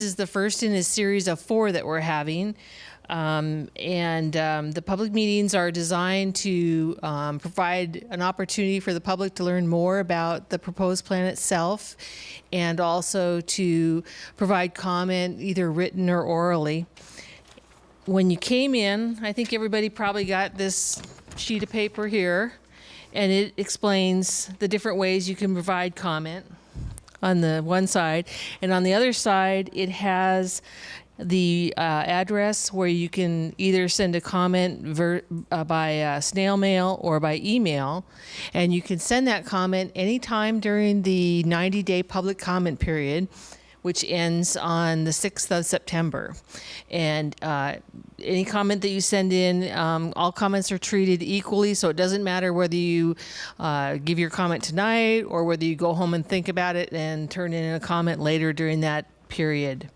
is the first in a series of 4 that we're having. The public meetings are designed to provide an opportunity for the public to learn more about the proposed plan itself, and also to provide comment either written or orally. When you came in, I think everybody probably got this sheet of paper here, and it explains the different ways you can provide comment on the one side, and on the other side it has the address where you can either send a comment by snail mail or by email, and you can send that comment anytime during the 90-day public comment period, which ends on the 6th of September. And any comment that you send in, all comments are treated equally, so it doesn't matter whether you give your comment tonight or whether you go home and think about it and turn in a comment later during that period.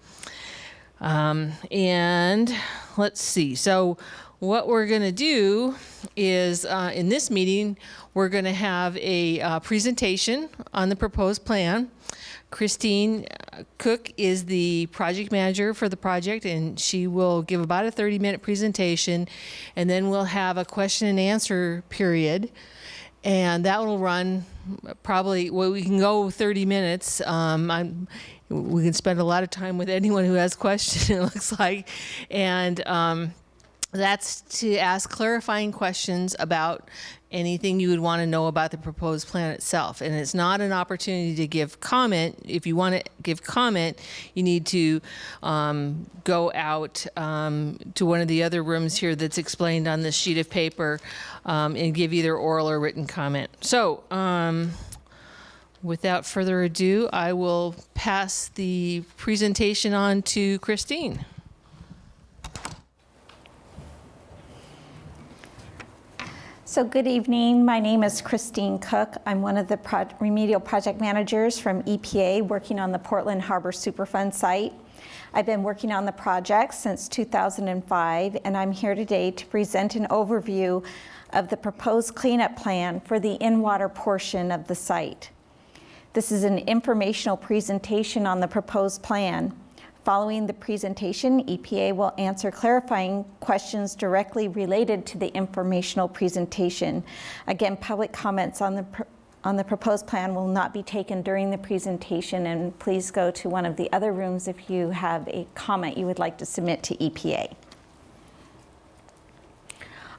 And let's see, so what we're going to do is in this meeting, we're going to have a presentation on the proposed plan. Christine Cook is the project manager for the project, and she will give about a 30-minute presentation, and then we'll have a question and answer period, and that will run probably, well, we can go 30 minutes. We can spend a lot of time with anyone who has questions, it looks like, and that's to ask clarifying questions about anything you would want to know about the proposed plan itself. And it's not an opportunity to give comment. If you want to give comment, you need to go out to one of the other rooms here that's explained on this sheet of paper and give either oral or written comment. So without further ado, I will pass the presentation on to Christine. So good evening. My name is Christine Cook. I'm one of the remedial project managers from EPA working on the Portland Harbor Superfund site. I've been working on the project since 2005, and I'm here today to present an overview of the proposed cleanup plan for the in-water portion of the site. This is an informational presentation on the proposed plan. Following the presentation, EPA will answer clarifying questions directly related to the informational presentation. Again, public comments on the proposed plan will not be taken during the presentation, and please go to one of the other rooms if you have a comment you would like to submit to EPA.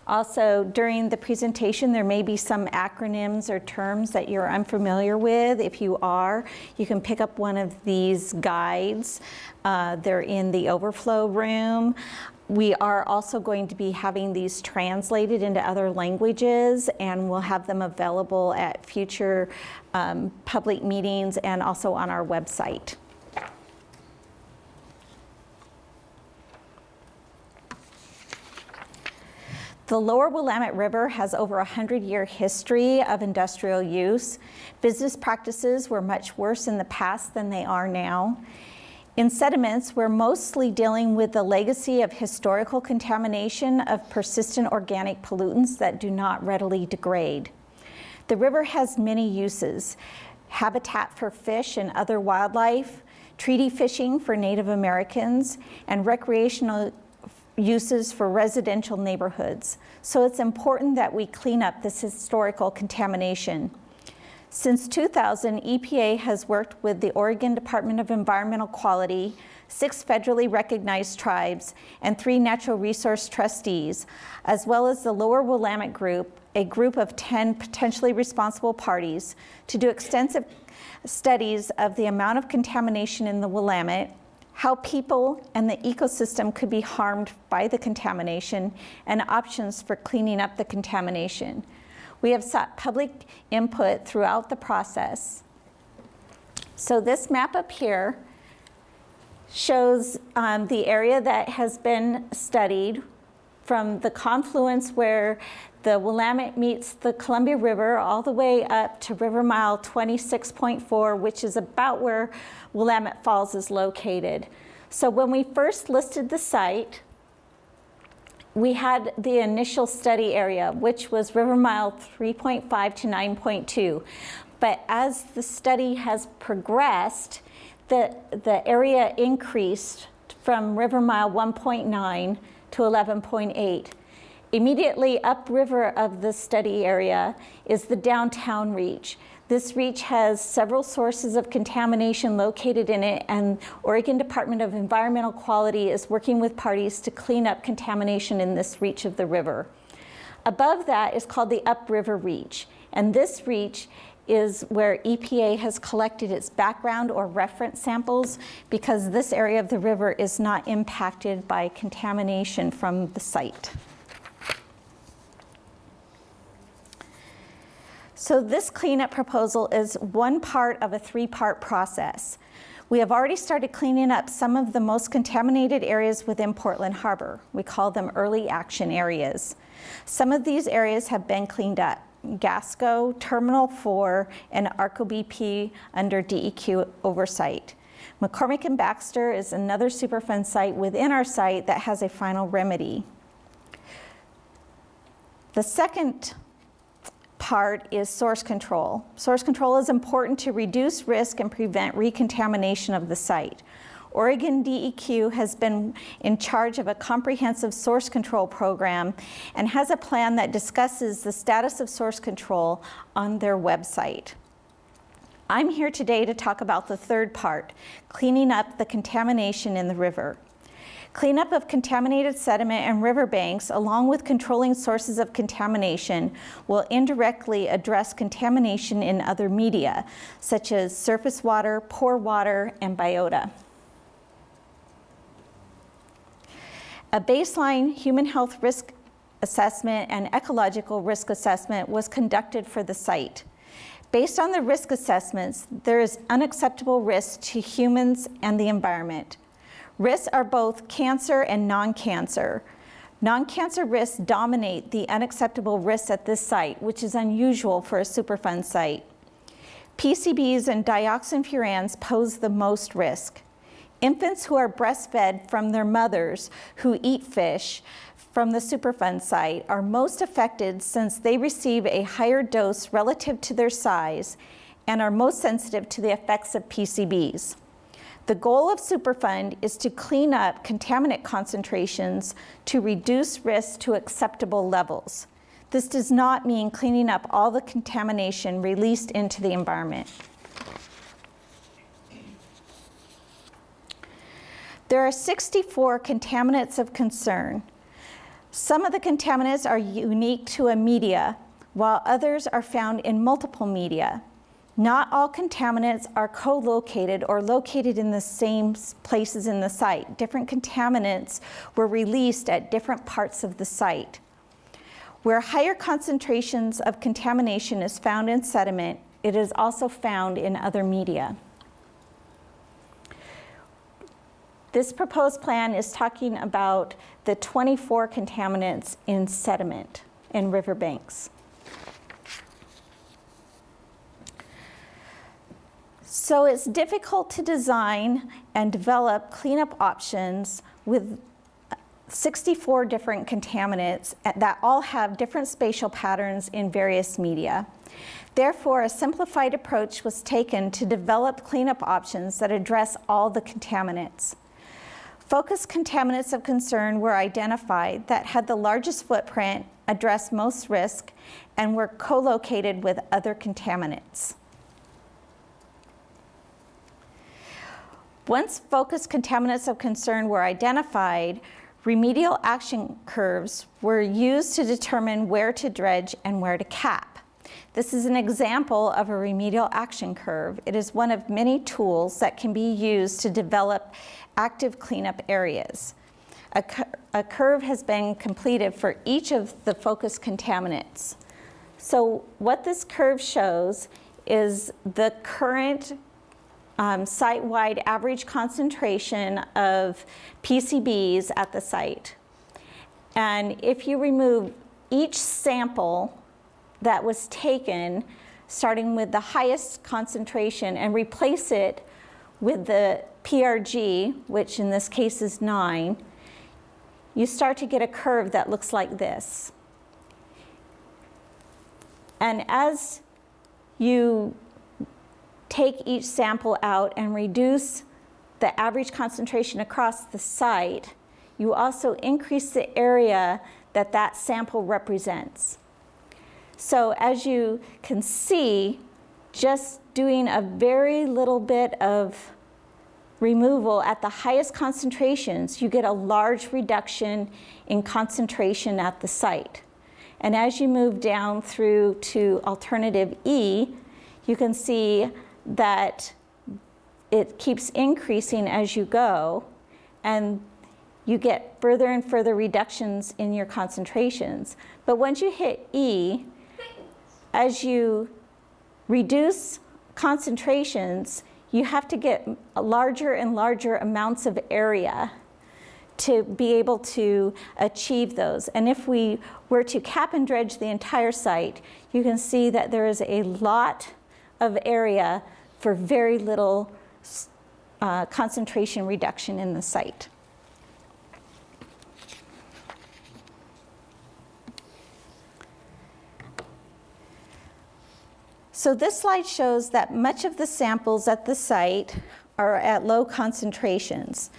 Also, during the presentation, there may be some acronyms or terms that you're unfamiliar with. If you are, you can pick up one of these guides. They're in the overflow room. We are also going to be having these translated into other languages, and we'll have them available at future public meetings and also on our website. The lower Willamette River has over a 100-year history of industrial use. Business practices were much worse in the past than they are now. In sediments, we're mostly dealing with the legacy of historical contamination of persistent organic pollutants that do not readily degrade. The river has many uses: habitat for fish and other wildlife, treaty fishing for Native Americans, and recreational uses for residential neighborhoods. So it's important that we clean up this historical contamination. Since 2000, EPA has worked with the Oregon Department of Environmental Quality, 6 federally recognized tribes, and 3 natural resource trustees, as well as the Lower Willamette Group, a group of 10 potentially responsible parties, to do extensive studies of the amount of contamination in the Willamette, how people and the ecosystem could be harmed by the contamination, and options for cleaning up the contamination. We have sought public input throughout the process. So this map up here shows the area that has been studied from the confluence where the Willamette meets the Columbia River all the way up to river mile 26.4, which is about where Willamette Falls is located. So when we first listed the site, we had the initial study area, which was river mile 3.5 to 9.2. But as the study has progressed, the area increased from river mile 1.9 to 11.8. Immediately upriver of the study area is the downtown reach. This reach has several sources of contamination located in it, and Oregon Department of Environmental Quality is working with parties to clean up contamination in this reach of the river. Above that is called the upriver reach, and this reach is where EPA has collected its background or reference samples because this area of the river is not impacted by contamination from the site. So this cleanup proposal is one part of a three-part process. We have already started cleaning up some of the most contaminated areas within Portland Harbor. We call them early action areas. Some of these areas have been cleaned up. Gasco, Terminal 4, and Arco BP under DEQ oversight. McCormick and Baxter is another Superfund site within our site that has a final remedy. The second part is source control. Source control is important to reduce risk and prevent recontamination of the site. Oregon DEQ has been in charge of a comprehensive source control program and has a plan that discusses the status of source control on their website. I'm here today to talk about the third part, cleaning up the contamination in the river. Cleanup of contaminated sediment and riverbanks, along with controlling sources of contamination, will indirectly address contamination in other media, such as surface water, pore water, and biota. A baseline human health risk assessment and ecological risk assessment was conducted for the site. Based on the risk assessments, there is unacceptable risk to humans and the environment. Risks are both cancer and non-cancer. Non-cancer risks dominate the unacceptable risks at this site, which is unusual for a Superfund site. PCBs and dioxin-furans pose the most risk. Infants who are breastfed from their mothers who eat fish from the Superfund site are most affected since they receive a higher dose relative to their size and are most sensitive to the effects of PCBs. The goal of Superfund is to clean up contaminant concentrations to reduce risk to acceptable levels. This does not mean cleaning up all the contamination released into the environment. There are 64 contaminants of concern. Some of the contaminants are unique to a media, while others are found in multiple media. Not all contaminants are co-located or located in the same places in the site. Different contaminants were released at different parts of the site. Where higher concentrations of contamination is found in sediment, it is also found in other media. This proposed plan is talking about the 24 contaminants in sediment in riverbanks. So it's difficult to design and develop cleanup options with 64 different contaminants that all have different spatial patterns in various media. Therefore, a simplified approach was taken to develop cleanup options that address all the contaminants. Focused contaminants of concern were identified that had the largest footprint, addressed most risk, and were co-located with other contaminants. Once focused contaminants of concern were identified, remedial action curves were used to determine where to dredge and where to cap. This is an example of a remedial action curve. It is one of many tools that can be used to develop active cleanup areas. A curve has been completed for each of the focused contaminants. So what this curve shows is the current site-wide average concentration of PCBs at the site. And if you remove each sample that was taken, starting with the highest concentration, and replace it with the PRG, which in this case is 9, you start to get a curve that looks like this. And as you take each sample out and reduce the average concentration across the site, you also increase the area that that sample represents. So as you can see, just doing a very little bit of removal at the highest concentrations, you get a large reduction in concentration at the site. And as you move down through to alternative E, you can see that it keeps increasing as you go, and you get further and further reductions in your concentrations. But once you hit E, as you reduce concentrations, you have to get larger and larger amounts of area to be able to achieve those. And if we were to cap and dredge the entire site, you can see that there is a lot of area for very little concentration reduction in the site. So this slide shows that much of the samples at the site are at low concentrations.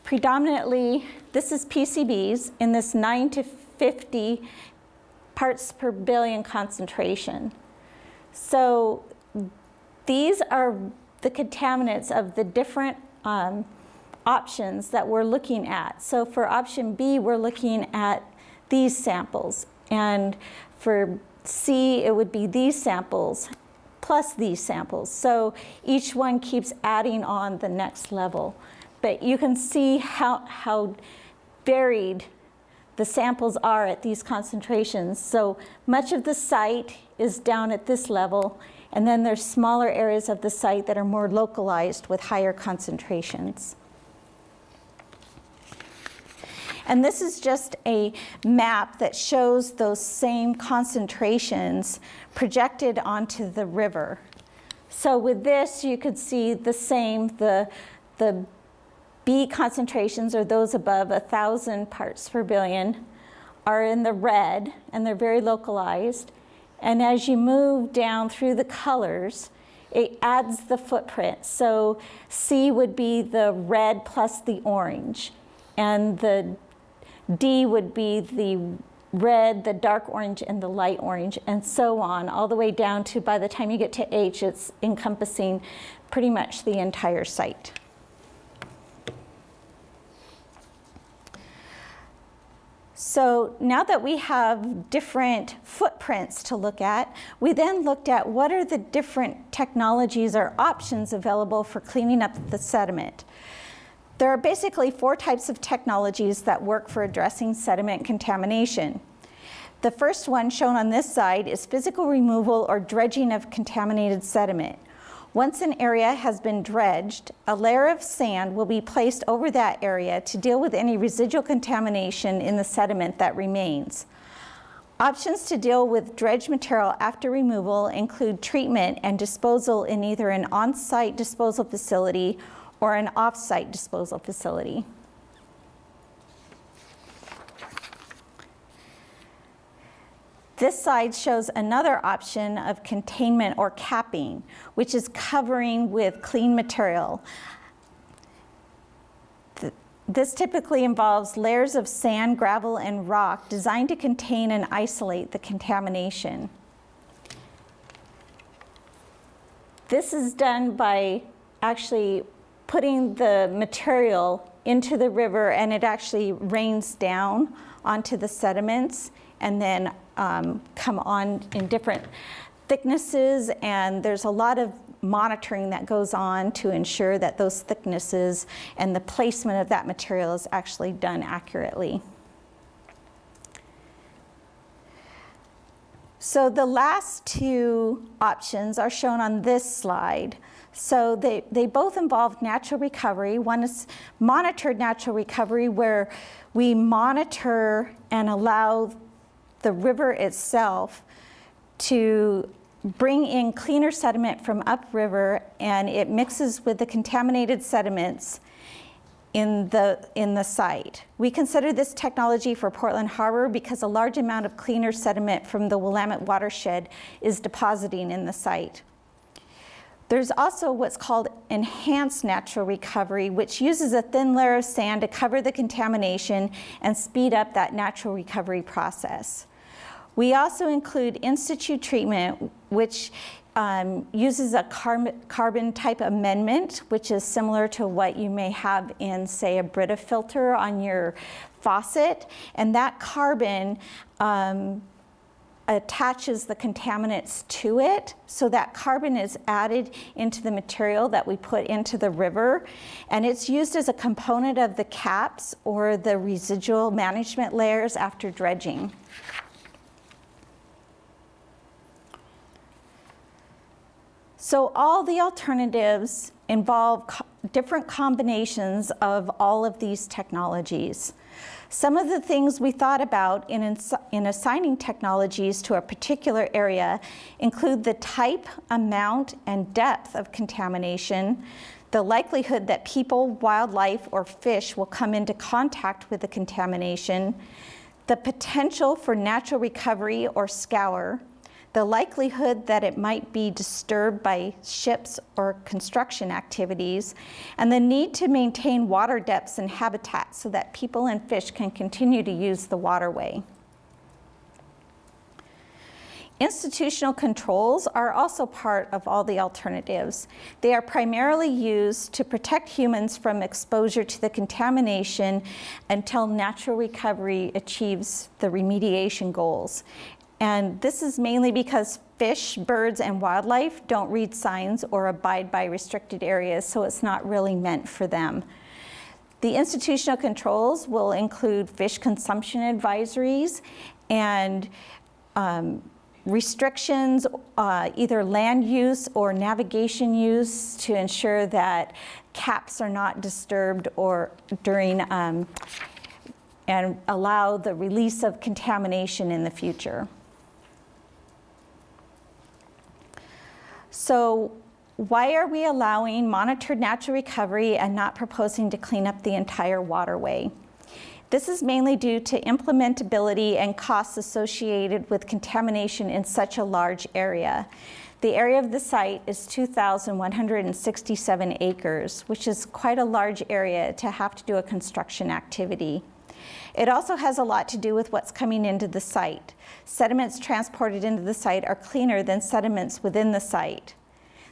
Predominantly, this is PCBs in this 9 to 50 parts per billion concentration. So these are the contaminants of the different options that we're looking at. So for option B, we're looking at these samples. And for C, it would be these samples plus these samples. So each one keeps adding on the next level. But you can see how varied the samples are at these concentrations. So much of the site is down at this level, and then there's smaller areas of the site that are more localized with higher concentrations. And this is just a map that shows those same concentrations projected onto the river. So with this, you could see the same, the B concentrations, or those above 1,000 parts per billion, are in the red, and they're very localized. And as you move down through the colors, it adds the footprint. So C would be the red plus the orange, and the D would be the red, the dark orange, and the light orange, and so on, all the way down to, by the time you get to H, it's encompassing pretty much the entire site. So now that we have different footprints to look at, we then looked at what are the different technologies or options available for cleaning up the sediment. There are basically 4 types of technologies that work for addressing sediment contamination. The first one, shown on this side, is physical removal or dredging of contaminated sediment. Once an area has been dredged, a layer of sand will be placed over that area to deal with any residual contamination in the sediment that remains. Options to deal with dredged material after removal include treatment and disposal in either an on-site disposal facility or an off-site disposal facility. This slide shows another option of containment or capping, which is covering with clean material. This typically involves layers of sand, gravel, and rock designed to contain and isolate the contamination. This is done by actually putting the material into the river, and it actually rains down onto the sediments and then come on in different thicknesses, and there's a lot of monitoring that goes on to ensure that those thicknesses and the placement of that material is actually done accurately. So the last 2 options are shown on this slide. So they both involve natural recovery. One is monitored natural recovery, where we monitor and allow the river itself to bring in cleaner sediment from upriver, and it mixes with the contaminated sediments in the site. We consider this technology for Portland Harbor because a large amount of cleaner sediment from the Willamette watershed is depositing in the site. There's also what's called enhanced natural recovery, which uses a thin layer of sand to cover the contamination and speed up that natural recovery process. We also include in-situ treatment, which uses a carbon type amendment, which is similar to what you may have in, say, a Brita filter on your faucet. And that carbon attaches the contaminants to it. So that carbon is added into the material that we put into the river. And it's used as a component of the caps or the residual management layers after dredging. So all the alternatives involve different combinations of all of these technologies. Some of the things we thought about in assigning technologies to a particular area include the type, amount, and depth of contamination, the likelihood that people, wildlife, or fish will come into contact with the contamination, the potential for natural recovery or scour, the likelihood that it might be disturbed by ships or construction activities, and the need to maintain water depths and habitats so that people and fish can continue to use the waterway. Institutional controls are also part of all the alternatives. They are primarily used to protect humans from exposure to the contamination until natural recovery achieves the remediation goals. And this is mainly because fish, birds, and wildlife don't read signs or abide by restricted areas, so it's not really meant for them. The institutional controls will include fish consumption advisories and restrictions, either land use or navigation use, to ensure that caps are not disturbed or during and allow the release of contamination in the future. So why are we allowing monitored natural recovery and not proposing to clean up the entire waterway? This is mainly due to implementability and costs associated with contamination in such a large area. The area of the site is 2,167 acres, which is quite a large area to have to do a construction activity. It also has a lot to do with what's coming into the site. Sediments transported into the site are cleaner than sediments within the site.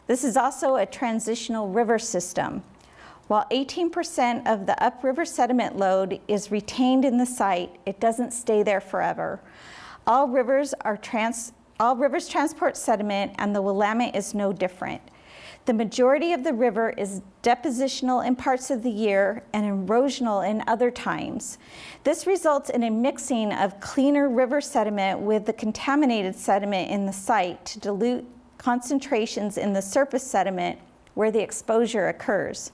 This is also a transitional river system. While 18% of the upriver sediment load is retained in the site, it doesn't stay there forever. All rivers transport sediment, and the Willamette is no different. The majority of the river is depositional in parts of the year and erosional in other times. This results in a mixing of cleaner river sediment with the contaminated sediment in the site to dilute concentrations in the surface sediment where the exposure occurs.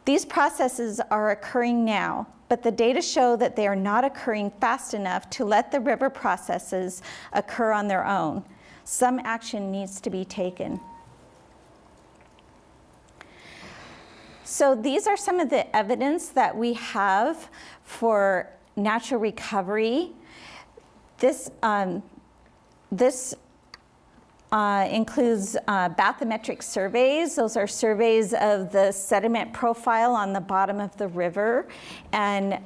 These processes are occurring now, but the data show that they are not occurring fast enough to let the river processes occur on their own. Some action needs to be taken. So these are some of the evidence that we have for natural recovery. This includes bathymetric surveys. Those are surveys of the sediment profile on the bottom of the river. And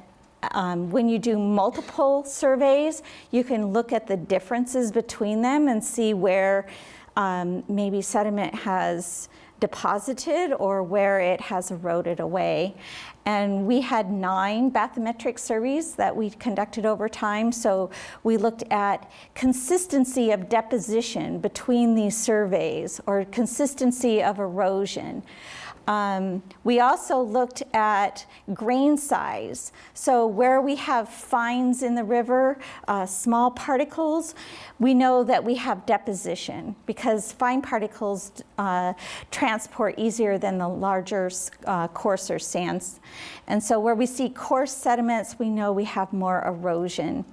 when you do multiple surveys, you can look at the differences between them and see where maybe sediment has deposited or where it has eroded away. And we had 9 bathymetric surveys that we conducted over time. So we looked at consistency of deposition between these surveys or consistency of erosion. We also looked at grain size. So where we have fines in the river, small particles, we know that we have deposition because fine particles transport easier than the larger, coarser sands. And so where we see coarse sediments, we know we have more erosion.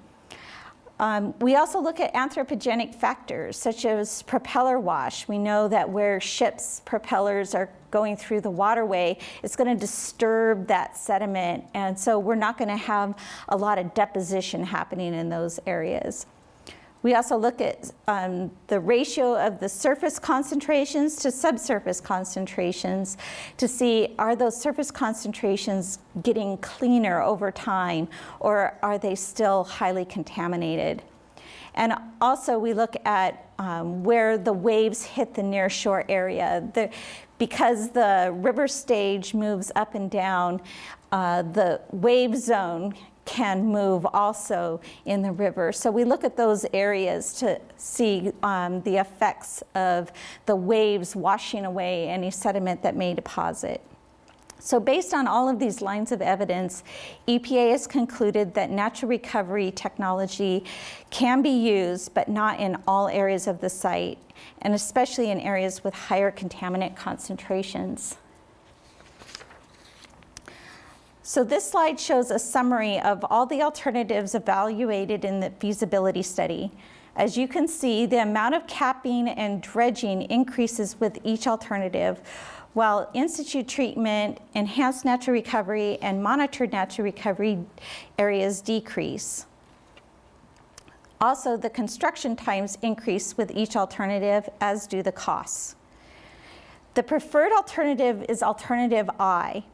We also look at anthropogenic factors such as propeller wash. We know that where ships' propellers are going through the waterway, it's going to disturb that sediment, and so we're not going to have a lot of deposition happening in those areas. We also look at the ratio of the surface concentrations to subsurface concentrations to see, are those surface concentrations getting cleaner over time, or are they still highly contaminated? And also we look at where the waves hit the nearshore area. Because the river stage moves up and down, the wave zone can move also in the river. So we look at those areas to see the effects of the waves washing away any sediment that may deposit. So based on all of these lines of evidence, EPA has concluded that natural recovery technology can be used, but not in all areas of the site, and especially in areas with higher contaminant concentrations. So this slide shows a summary of all the alternatives evaluated in the feasibility study. As you can see, the amount of capping and dredging increases with each alternative, while in-situ treatment, enhanced natural recovery, and monitored natural recovery areas decrease. Also, the construction times increase with each alternative, as do the costs. The preferred alternative is Alternative I.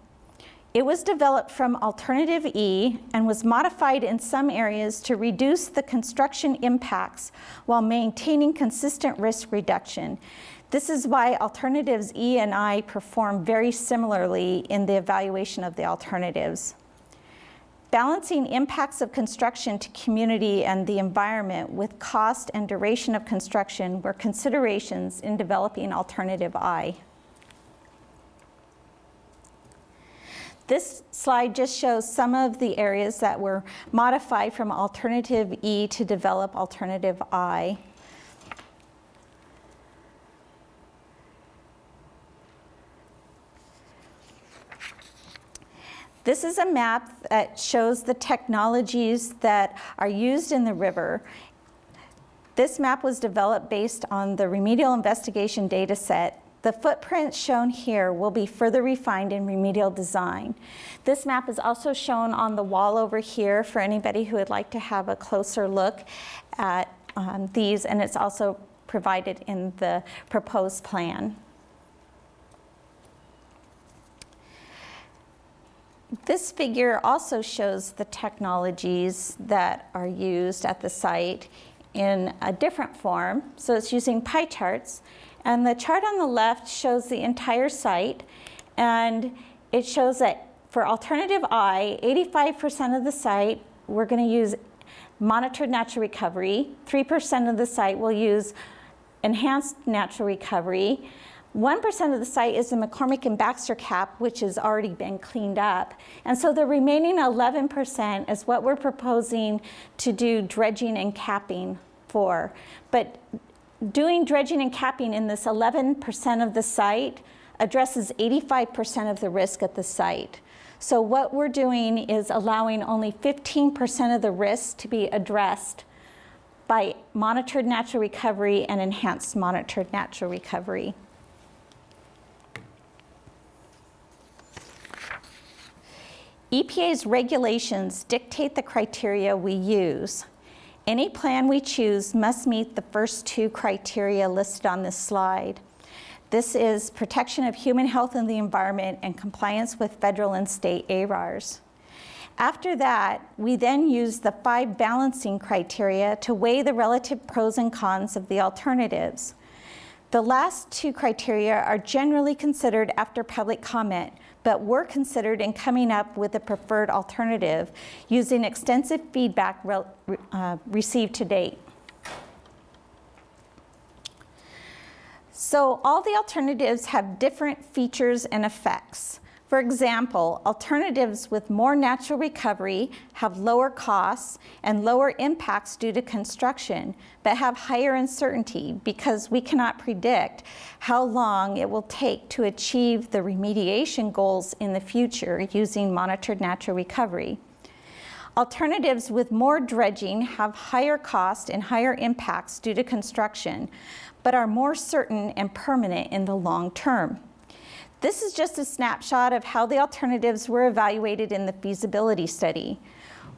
It was developed from Alternative E and was modified in some areas to reduce the construction impacts while maintaining consistent risk reduction. This is why alternatives E and I perform very similarly in the evaluation of the alternatives. Balancing impacts of construction to community and the environment with cost and duration of construction were considerations in developing Alternative I. This slide just shows some of the areas that were modified from Alternative E to develop Alternative I. This is a map that shows the technologies that are used in the river. This map was developed based on the remedial investigation data set. The footprints shown here will be further refined in remedial design. This map is also shown on the wall over here for anybody who would like to have a closer look at these, and it's also provided in the proposed plan. This figure also shows the technologies that are used at the site in a different form. So it's using pie charts. And the chart on the left shows the entire site, and it shows that for Alternative I, 85% of the site, we're going to use monitored natural recovery. 3% of the site will use enhanced natural recovery. 1% of the site is the McCormick and Baxter cap, which has already been cleaned up. And so the remaining 11% is what we're proposing to do dredging and capping for. But doing dredging and capping in this 11% of the site addresses 85% of the risk at the site. So what we're doing is allowing only 15% of the risk to be addressed by monitored natural recovery and enhanced monitored natural recovery. EPA's regulations dictate the criteria we use. Any plan we choose must meet the first two criteria listed on this slide. This is protection of human health and the environment and compliance with federal and state ARARs. After that, we then use the 5 balancing criteria to weigh the relative pros and cons of the alternatives. The last 2 criteria are generally considered after public comment, but were considered in coming up with a preferred alternative using extensive feedback received to date. So all the alternatives have different features and effects. For example, alternatives with more natural recovery have lower costs and lower impacts due to construction, but have higher uncertainty because we cannot predict how long it will take to achieve the remediation goals in the future using monitored natural recovery. Alternatives with more dredging have higher cost and higher impacts due to construction, but are more certain and permanent in the long term. This is just a snapshot of how the alternatives were evaluated in the feasibility study.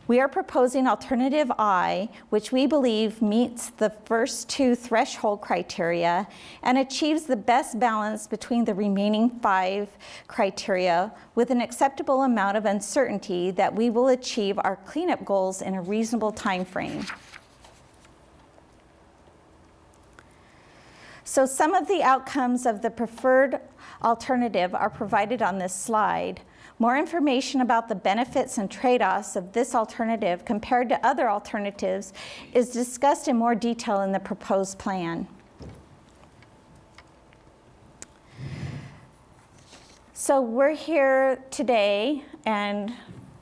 We are proposing alternative I, which we believe meets the first two threshold criteria and achieves the best balance between the remaining 5 criteria with an acceptable amount of uncertainty that we will achieve our cleanup goals in a reasonable time frame. So some of the outcomes of the preferred alternative are provided on this slide. More information about the benefits and trade-offs of this alternative compared to other alternatives is discussed in more detail in the proposed plan. So we're here today and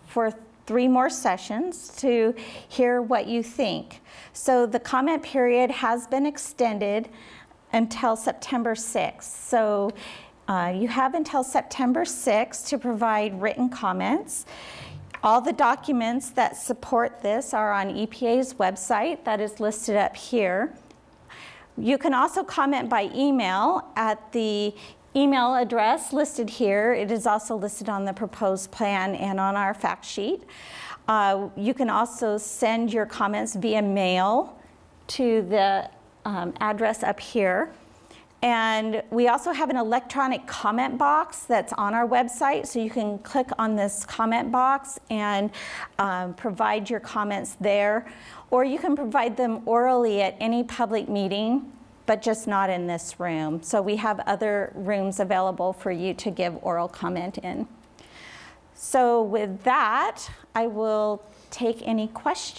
for 3 more sessions to hear what you think. So the comment period has been extended until September 6th. So you have until September 6th to provide written comments. All the documents that support this are on EPA's website that is listed up here. You can also comment by email at the email address listed here. It is also listed on the proposed plan and on our fact sheet. You can also send your comments via mail to the address up here. And we also have an electronic comment box that's on our website, so you can click on this comment box and provide your comments there. Or you can provide them orally at any public meeting, but just not in this room. So we have other rooms available for you to give oral comment in. So with that, I will take any questions.